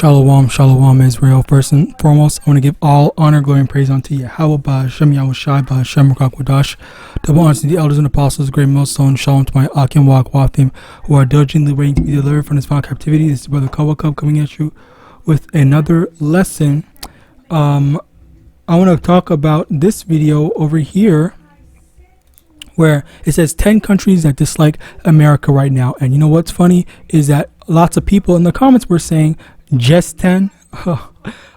Shalom, shalom, Israel. First and foremost, I want to give all honor, glory, and praise unto YAHAWAH, YAHAWASHI, double honor to the elders and apostles, great millstone. Shalom to my Akim Wagwathim, who are diligently waiting to be delivered from this final captivity. This is Brother Kawakub coming at you with another lesson. I want to talk about this video over here, where it says 10 countries that dislike America right now. And you know what's funny is that lots of people in the comments were saying just 10. All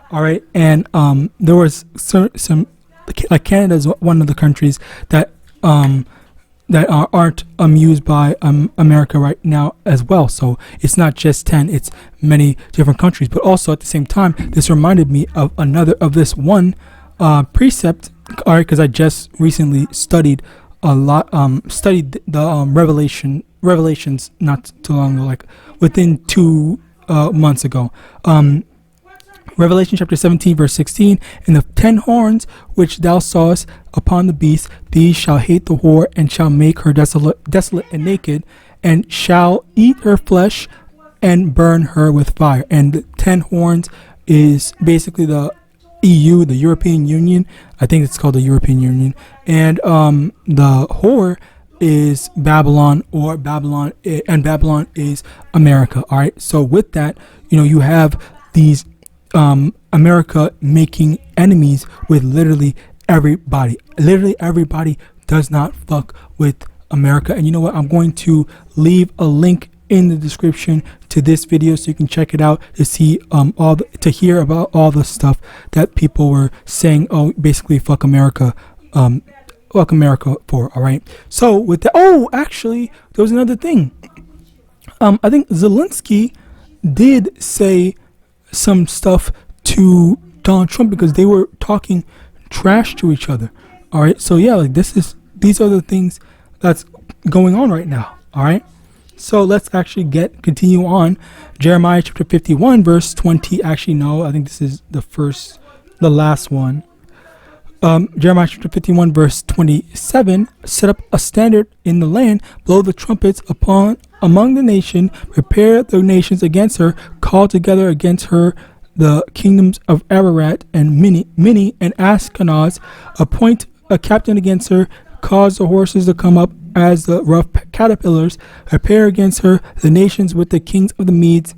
right. And there was some like Canada is one of the countries that aren't amused by America right now as well. So it's not just 10, it's many different countries. But also at the same time, this reminded me of this one precept. All right, because I just recently studied the Revelations not too long ago, like within 2 months ago. Revelation chapter 17 verse 16, and the 10 horns which thou sawest upon the beast, these shall hate the whore, and shall make her desolate and naked, and shall eat her flesh and burn her with fire. And the 10 horns is basically the EU, the European Union. I think it's called the European Union. And the whore is Babylon, and Babylon is America. All right. So with that, you have these America making enemies with literally everybody. Literally everybody does not fuck with America. And you know what? I'm going to leave a link in the description to this video so you can check it out to see to hear about all the stuff that people were saying. Oh, basically fuck America. Fuck America for. All right. So with that, actually there was another thing. I think Zelensky did say some stuff to Donald Trump because they were talking trash to each other. All right. So yeah, like these are the things that's going on right now. All right. So let's actually continue on. Jeremiah chapter 51 verse 20. Actually, no, I think this is the last one. Jeremiah chapter 51 verse 27. Set up a standard in the land, blow the trumpets among the nation, prepare the nations against her, call together against her the kingdoms of Ararat and Mini and Ashkenaz, appoint a captain against her, cause the horses to come up as the rough caterpillars, prepare against her the nations with the kings of the Medes,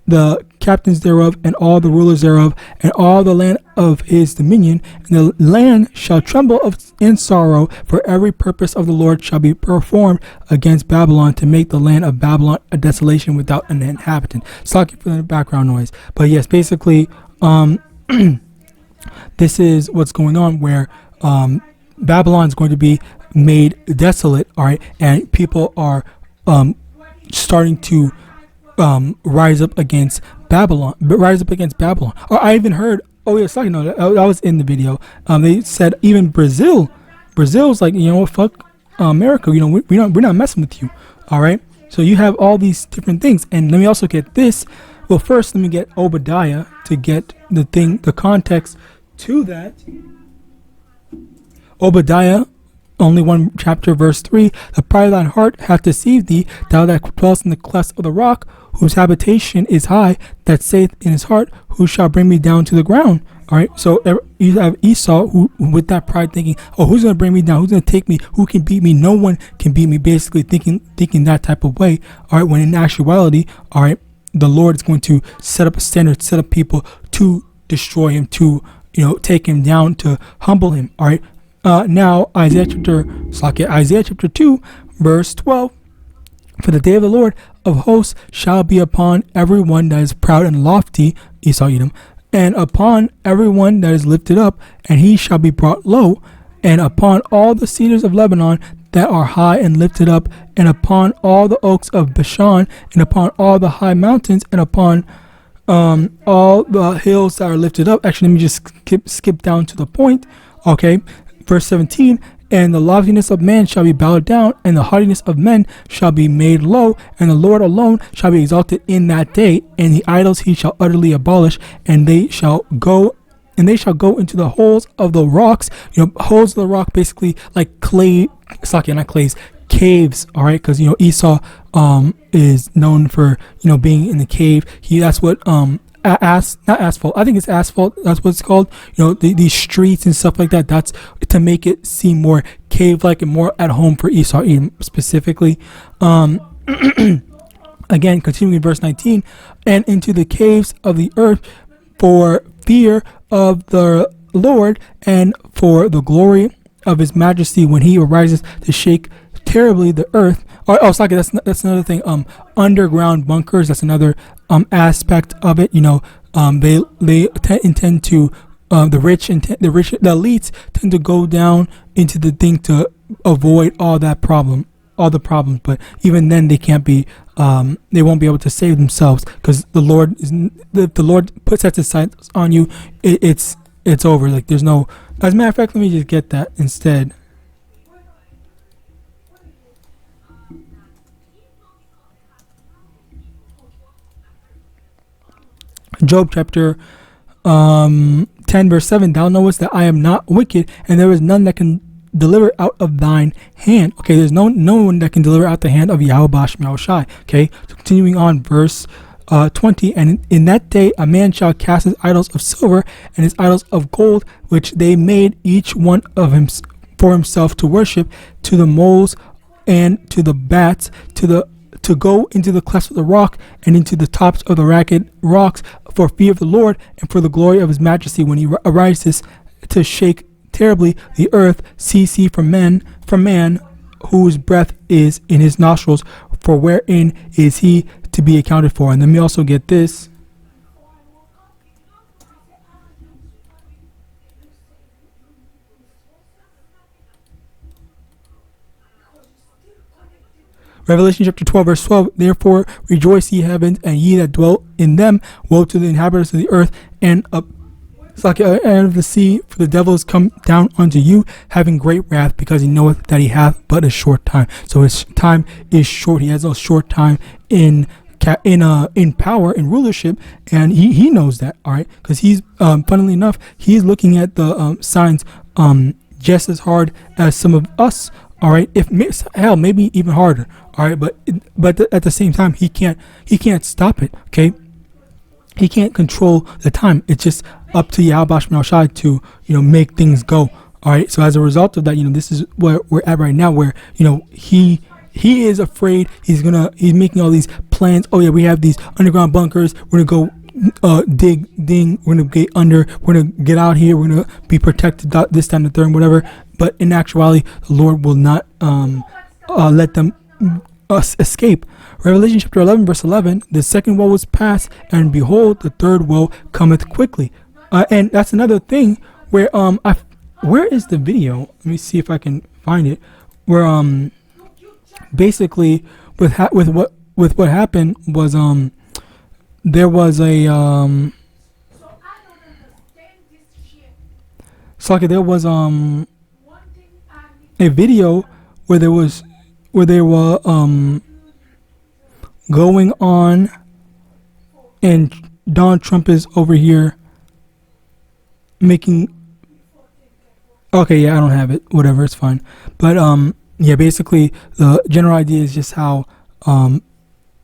the captains thereof, and all the rulers thereof, and all the land of his dominion. And the land shall tremble in sorrow, for every purpose of the Lord shall be performed against Babylon, to make the land of Babylon a desolation without an inhabitant. Sorry for the background noise, but yes, basically, this is what's going on, where Babylon is going to be made desolate. All right, and people are starting to rise up against Babylon. Or I even heard, that was in the video. They said even Brazil's like, fuck America. We're not messing with you. All right. So you have all these different things, and let me also get this. Well, first let me get Obadiah to get the context to that. Obadiah, only one chapter, verse 3. The pride of thine heart hath deceived thee, thou that dwellest in the clefts of the rock, whose habitation is high, that saith in his heart, who shall bring me down to the ground? All right. So you have Esau, who with that pride thinking, who's going to bring me down? Who's going to take me? Who can beat me? No one can beat me. Basically thinking that type of way. All right. When in actuality, all right, the Lord is going to set up a standard, set up people to destroy him, to take him down, to humble him. All right. Now Isaiah chapter 2 verse 12. For the day of the Lord of hosts shall be upon every one that is proud and lofty, Esau, Edom, and upon every one that is lifted up, and he shall be brought low, and upon all the cedars of Lebanon that are high and lifted up, and upon all the oaks of Bashan, and upon all the high mountains, and upon all the hills that are lifted up. Actually, let me just skip down to the point. Okay. Verse 17, and the loftiness of man shall be bowed down, and the haughtiness of men shall be made low, and the Lord alone shall be exalted in that day, and the idols he shall utterly abolish, and they shall go into the holes of the rocks. Holes of the rock, basically like clay, not clays, caves. All right, because Esau is known for being in the cave. That's what not asphalt. I think it's asphalt. That's what it's called. These streets and stuff like that. That's to make it seem more cave-like and more at home for Esau specifically. Again, continuing in verse 19, and into the caves of the earth for fear of the Lord and for the glory of his majesty when he arises to shake terribly the earth. That's another thing. Underground bunkers. That's another aspect of it. They intend to the elites tend to go down into the thing to avoid all the problems. But even then, they can't be. They won't be able to save themselves because the Lord sets his sights on you. It's over. Like there's no. As a matter of fact, let me just get that instead. Job chapter 10 verse 7. Thou knowest that I am not wicked, and there is none that can deliver out of thine hand. Okay, there's no one that can deliver out the hand of YAHAWASHI. Okay, so continuing on verse 20. And in that day a man shall cast his idols of silver and his idols of gold, which they made each one of him for himself to worship, to the moles and to the bats, to go into the clefts of the rock and into the tops of the ragged rocks, for fear of the Lord and for the glory of his majesty when he arises to shake terribly the earth. Cease from man whose breath is in his nostrils, for wherein is he to be accounted for? And then we also get this. Revelation chapter 12 verse 12. Therefore rejoice, ye heavens, and ye that dwell in them. Woe to the inhabitants of the earth and of the sea, for the devil is come down unto you, having great wrath, because he knoweth that he hath but a short time. So his time is short. He has a short time in power, in rulership, and he knows that. All right, because he's funnily enough, he's looking at the signs just as hard as some of us. All right, maybe even harder. All right, but at the same time, he can't stop it. Okay, he can't control the time. It's just up to YAHAWASHI to make things go. All right, so as a result of that, this is where we're at right now, where he is afraid. He's making all these plans. Oh yeah, we have these underground bunkers. We're gonna go dig. We're gonna get under. We're gonna get out here. We're gonna be protected. This time, the third, whatever. But in actuality, the Lord will not let them escape. Revelation chapter 11 verse 11. The second woe was past, and behold, the third woe cometh quickly. And that's another thing where where is the video? Let me see if I can find it. Where basically with what happened was there was a a video where they were going on, and Donald Trump is over here making. Okay, yeah, I don't have it. Whatever, it's fine. But yeah, basically the general idea is just how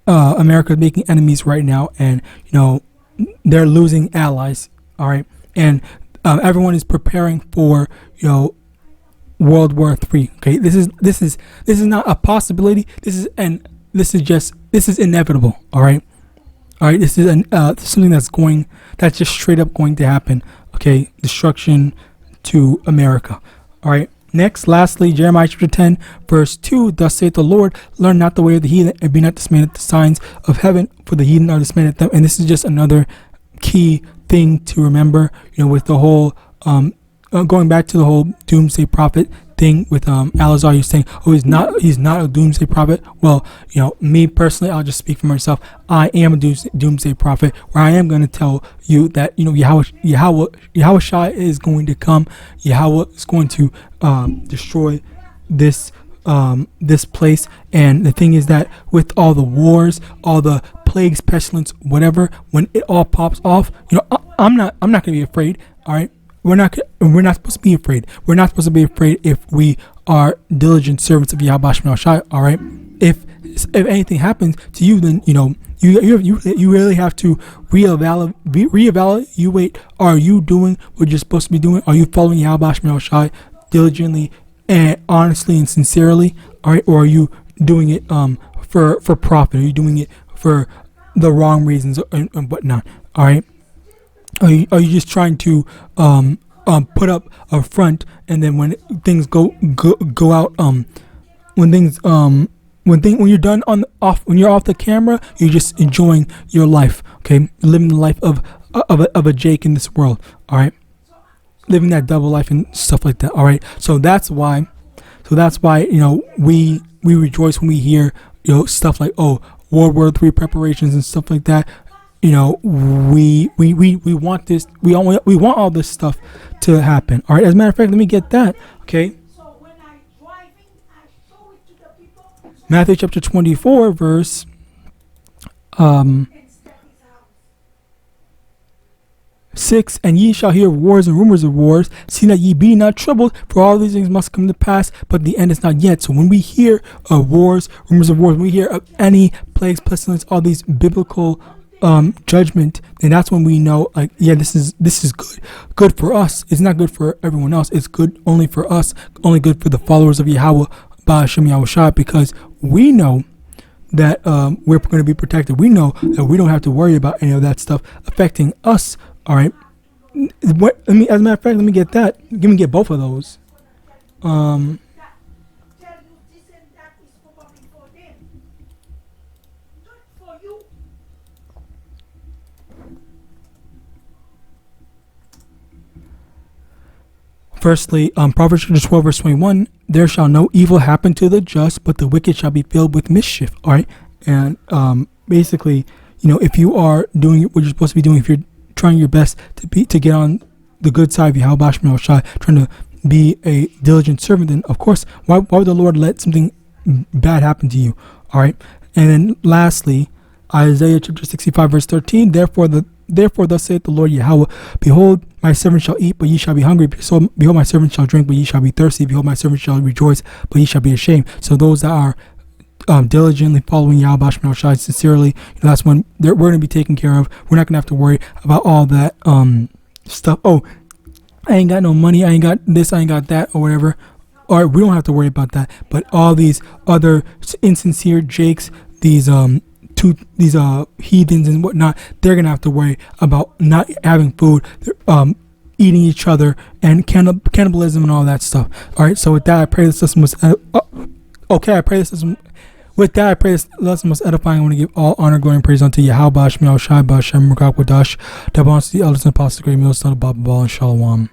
America is making enemies right now, and they're losing allies. All right, and everyone is preparing for World War III. Okay, this is not a possibility. This is inevitable. All right, this is something that's just straight up going to happen. Okay, destruction to America. All right. Next, lastly, Jeremiah chapter 10 verse 2. Thus saith the Lord, learn not the way of the heathen, and be not dismayed at the signs of heaven, for the heathen are dismayed at them. And this is just another key thing to remember, with the whole going back to the whole doomsday prophet thing with Alazar. You're saying, oh, he's not a doomsday prophet. Well, me personally, I'll just speak for myself. I am a doomsday prophet, where I am going to tell you that Yahawashi is going to come. Yahweh is going to destroy this place. And the thing is that with all the wars, all the plagues, pestilence, whatever, when it all pops off, I'm not going to be afraid. All right. We're not supposed to be afraid. We're not supposed to be afraid if we are diligent servants of YAHAWASHI. All right. If if anything happens to you, then you really have to reevaluate. Are you doing what you're supposed to be doing? Are you following YAHAWASHI diligently and honestly and sincerely? All right, or are you doing it for profit? Are you doing it for the wrong reasons and whatnot? All right, are you just trying to put up a front, and then when things go out, when you're done when you're off the camera, you're just enjoying your life, okay, living the life of a Jake in this world, all right, living that double life and stuff like that, all right. So that's why we rejoice when we hear stuff like, oh, World War III preparations and stuff like that. We want this. We want all this stuff to happen. All right. As a matter of fact, let me get that. Okay. Matthew chapter 24, verse 6. And ye shall hear wars and rumors of wars. See that ye be not troubled, for all these things must come to pass, but the end is not yet. So when we hear of wars, rumors of wars, when we hear of any plagues, pestilence, all these biblical judgment, and that's when we know, like, yeah, this is good for us. It's not good for everyone else. It's good only for us, only good for the followers of Yahawadah, Yahawashi, because we know that we're going to be protected. We know that we don't have to worry about any of that stuff affecting us. All right. As a matter of fact, let me get that. Let me get both of those. Firstly, Proverbs 12, verse 21, there shall no evil happen to the just, but the wicked shall be filled with mischief. All right. And basically, if you are doing what you're supposed to be doing, if you're trying your best to get on the good side of Yahawadah, trying to be a diligent servant, then of course, why would the Lord let something bad happen to you? All right. And then lastly, Isaiah chapter 65, verse 13, Therefore thus saith the Lord Yahweh, Behold, my servant shall eat, but ye shall be hungry. So, behold, my servant shall drink, but ye shall be thirsty. Behold, my servant shall rejoice, but ye shall be ashamed. So those that are diligently following Yahawadah sincerely, that's when we're going to be taken care of. We're not going to have to worry about all that stuff. Oh, I ain't got no money. I ain't got this. I ain't got that, or whatever. All right, we don't have to worry about that. But all these other insincere jakes, these heathens and whatnot, they're gonna have to worry about not having food, eating each other, and cannibalism and all that stuff. All right. So with that, I pray this lesson was With that, I pray this lesson was edifying. I want to give all honor, glory, and praise unto Yahawadah, Shai, Bashem, Rakak, Wadash, Dabans, the elders and apostles, great meals, son of Baba, and Shalom.